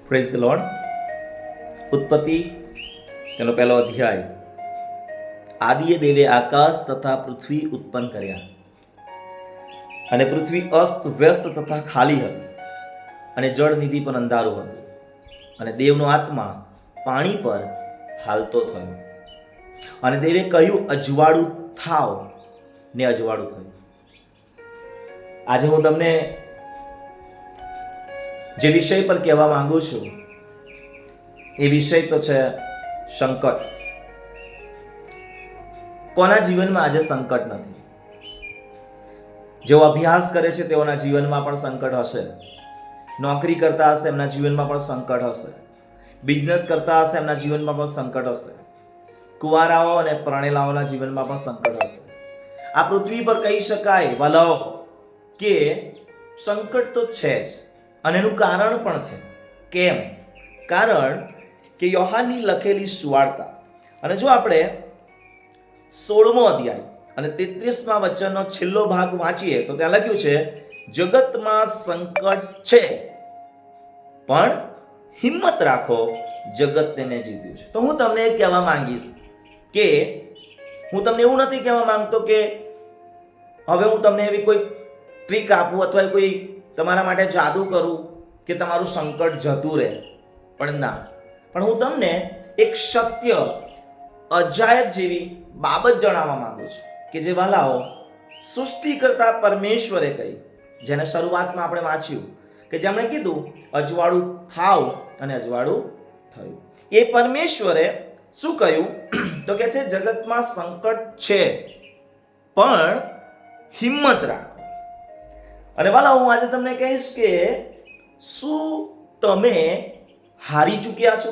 Praise the lord. ઉત્પત્તિ તેનો પહેલો અધ્યાય. આદિએ દેવે આકાશ તથા પૃથ્વી ઉત્પન્ન કર્યા, અને પૃથ્વી અસ્ત વ્યસ્ત તથા ખાલી હતી, અને જળનિધિ પર અંધારું હતું, અને દેવનો આત્મા પાણી પર હાલતો થયો. અને દેવે કહ્યું, અજવાળું થાવ, ને અજવાળું થયું. આજે હું તમને જે વિષય પર કહેવા માંગુ છું એ વિષય તો છે સંકટ. કોના જીવનમાં આજે સંકટ નથી? જેઓ અભ્યાસ કરે છે તેઓના જીવનમાં પણ સંકટ હશે. નોકરી કરતા હશે એમના જીવનમાં પણ સંકટ હશે. બિઝનેસ કરતા હશે એમના જીવનમાં પણ સંકટ હશે. કુંવારાઓ અને પરણેલાઓના જીવનમાં પણ સંકટ હશે. આ પૃથ્વી પર કહી શકાય વાલાઓ કે સંકટ તો છે જ, અને એનું કારણ પણ છે. કેમ? કારણ કે યોહાનની લખેલી સુવાર્તા, અને જો આપણે 16મો અધ્યાય અને 33મા વચનનો છેલ્લો ભાગ વાંચીએ તો ત્યાં લખ્યું છે, જગતમાં સંકટ છે, પણ હિંમત રાખો, જગત તેને જીત્યું છે. તો હું તમને એ કહેવા માંગીશ કે હું તમને એવું નથી કહેવા માંગતો કે હવે હું તમને એવી કોઈ ટ્રીક આપું અથવા કોઈ તમારા માટે જાદુ કરું કે તમારું સંકટ જતું રહે, પણ ના. પણ હું તમને એક સત્ય અજાયબ જેવી બાબત જણાવવા માંગુ છું કે જે વાલાઓ સૃષ્ટિકર્તા પરમેશ્વરે કહી, જેને શરૂઆતમાં આપણે વાંચ્યું કે જેમણે કીધું અજવાળું થાવ અને અજવાળું થયું. એ પરમેશ્વરે શું કહ્યું? તો કે છે જગતમાં સંકટ છે, પણ હિંમત રાખો. અને વાલા હું આજે તમને કહીશ કે શું તમે હારી ચૂક્યા છો?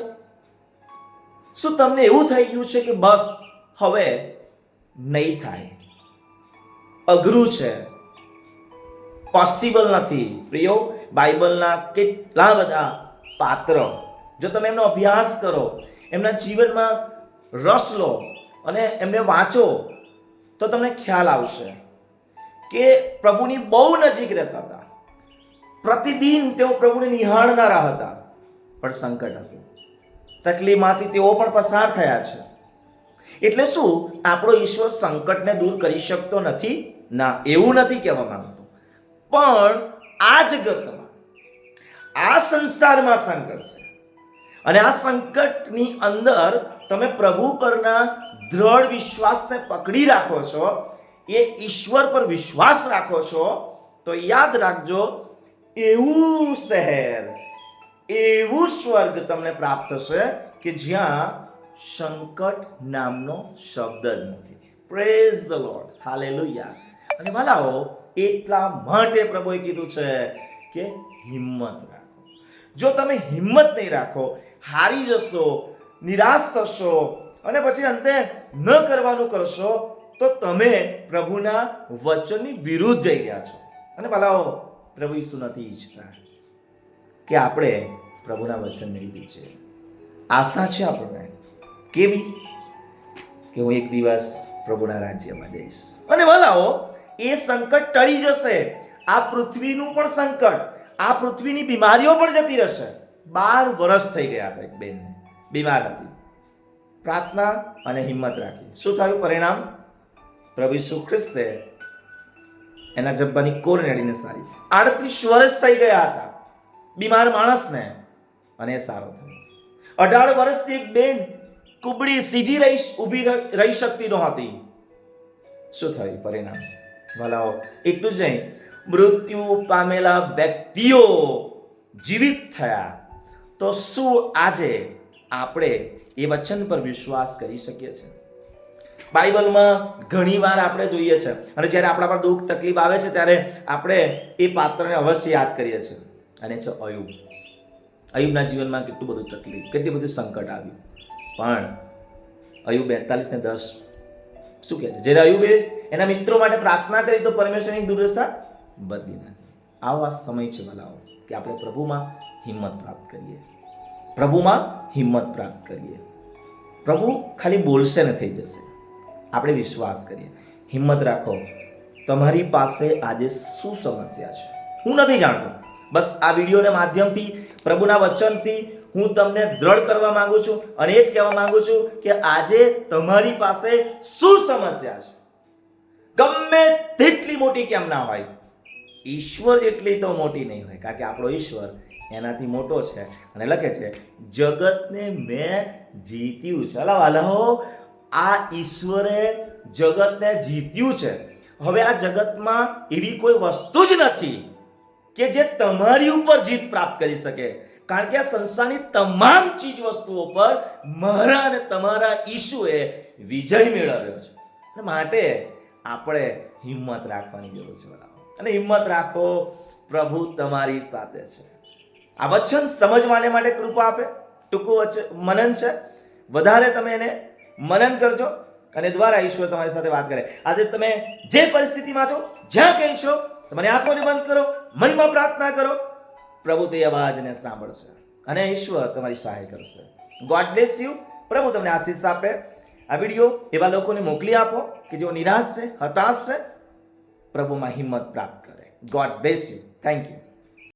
શું તમને એવું થઈ ગયું છે કે બસ હવે નહીં થાય, અઘરું છે, પોસિબલ નથી? પ્રિયો, બાઇબલના કેટલા બધા પાત્ર જો તમે એમનો અભ્યાસ કરો, એમના જીવનમાં રસ લો અને એમને વાંચો તો તમને ખ્યાલ આવશે કે પ્રભુની બહુ નજીક રહેતા હતા. પ્રતિદિન તેઓ પ્રભુને નિહાળનારા હતા, પણ સંકટ હતું. તકલીફમાંથી તેઓ પણ પસાર થયા છે. એટલે શું આપણો ઈશ્વર સંકટને દૂર કરી શકતો નથી? ના, એવું નથી કહેવા માંગતો. પણ આ જગતમાં, આ સંસારમાં સંકટ છે, અને આ સંકટની અંદર તમે પ્રભુ પરના દ્રઢ વિશ્વાસને પકડી રાખો છો, એ ઈશ્વર પર વિશ્વાસ રાખો છો, તો યાદ રાખજો, એવું શહેર, એવું સ્વર્ગ તમને પ્રાપ્ત થશે કે જ્યાં સંકટ નામનો શબ્દ જ નથી. Praise the lord, hallelujah. અને વાલાઓ એટલા માટે પ્રભુએ કીધું છે કે હિંમત રાખો. જો તમે હિંમત નહીં રાખો, હારી જશો, નિરાશ થશો, અને પછી અંતે ન કરવાનું કરશો, તો તમે પ્રભુના વચનની વિરુદ્ધ જઈ રહ્યા છો. અને ભલાઓ પ્રભુ ઈસુ નથી ઈચ્છતા કે આપણે પ્રભુના વચનને વિશે આશા છે આપણને કેવી કે હું એક દિવસ પ્રભુના રાજ્યમાં જઈશ. અને ભલાઓ એ સંકટ ટળી જશે. આ પૃથ્વીનું પણ સંકટ, આ પૃથ્વીની બીમારીઓ પણ જતી રહેશે. 12 વર્ષ થઈ ગયા હતા, એક બેનને બીમાર હતી. પ્રાર્થના અને હિંમત રાખી. શું થયું પરિણામ? પ્રભુ ઈસુ ખ્રિસ્તે એના જબ્બાની કોર નડીને સારી. 38 વર્ષ થઈ ગયા હતા બીમાર માણસને, અને એ સારો થયો. 18 વર્ષથી એક બેન કુબડી સીધી ઊભી રહી શકતી નહોતી. શું થયું પરિણામ? ભલાઓ એટલું જ નહીં, મૃત્યુ પામેલા વ્યક્તિઓ જીવિત થયા. તો શું આજે આપણે એ વચન પર વિશ્વાસ કરી શકીએ છીએ? બાઇબલમાં ઘણી વાર આપણે જોઈએ છે, અને જ્યારે આપણા પર દુઃખ તકલીફ આવે છે ત્યારે આપણે એ પાત્રને અવશ્ય યાદ કરીએ છીએ, અને છે અયુબ. અયુબના જીવનમાં કેટલું બધું તકલીફ, કેટલી બધું સંકટ આવ્યું, પણ અયુબ 42:10 શું કહે છે? જ્યારે અયુબે એના મિત્રો માટે પ્રાર્થના કરી તો પરમેશ્વરની દુર્દશા બદલી નાખી. આવો આ સમય છે વાલાઓ કે આપણે પ્રભુમાં હિંમત પ્રાપ્ત કરીએ, પ્રભુમાં હિંમત પ્રાપ્ત કરીએ. પ્રભુ ખાલી બોલશે ને થઈ જશે. આપણે વિશ્વાસ કરીએ, હિંમત રાખો. તમારી પાસે આજે શું સમસ્યા છે હું નથી જાણતો. બસ આ વિડીયોના માધ્યમથી પ્રભુના વચનથી હું તમને દ્રઢ કરવા માંગુ છું અને એ જ કહેવા માંગુ છું કે આજે તમારી પાસે શું સમસ્યા છે, ગમે તેટલી મોટી કેમ ના હોય, ઈશ્વર જેટલી તો મોટી નહીં હોય, કારણ કે આપણો ઈશ્વર એનાથી મોટો છે. અને લખે છે જગતને મેં જીત્યું છે. અલા વાલાઓ, આ ઈશ્વરે જગતને જીત્યું છે. હવે આ જગતમાં એવી કોઈ વસ્તુ જ નથી કે જે તમારી ઉપર જીત પ્રાપ્ત કરી શકે, કારણ કે આ સંસારની તમામ ચીજ વસ્તુઓ પર મારા અને તમારા ઈશુએ વિજય મેળવ્યો છે. અને માટે આપણે હિંમત રાખવાની જરૂર છે. અને હિંમત રાખો, પ્રભુ તમારી સાથે છે. આ વચન સમજવાને માટે કૃપા આપે. ટૂંકું મનન છે, વધારે તમે એને મનન કરજો અને દ્વારા ઈશ્વર તમારી સાથે વાત કરે. આજે તમે જે પરિસ્થિતિમાં છો, જ્યાં કંઈ છો, તમારી આંખોને બંધ કરો, મનમાં પ્રાર્થના કરો, પ્રભુ તે અવાજને સાંભળશે અને ઈશ્વર તમારી સહાય કરશે. God bless you. પ્રભુ તમને આશીષ આપે. આ વિડીયો એવા લોકોને મોકલી આપો કે જેઓ નિરાશ છે, હતાશ છે, પ્રભુમાં હિંમત પ્રાપ્ત કરે. God bless you. Thank you.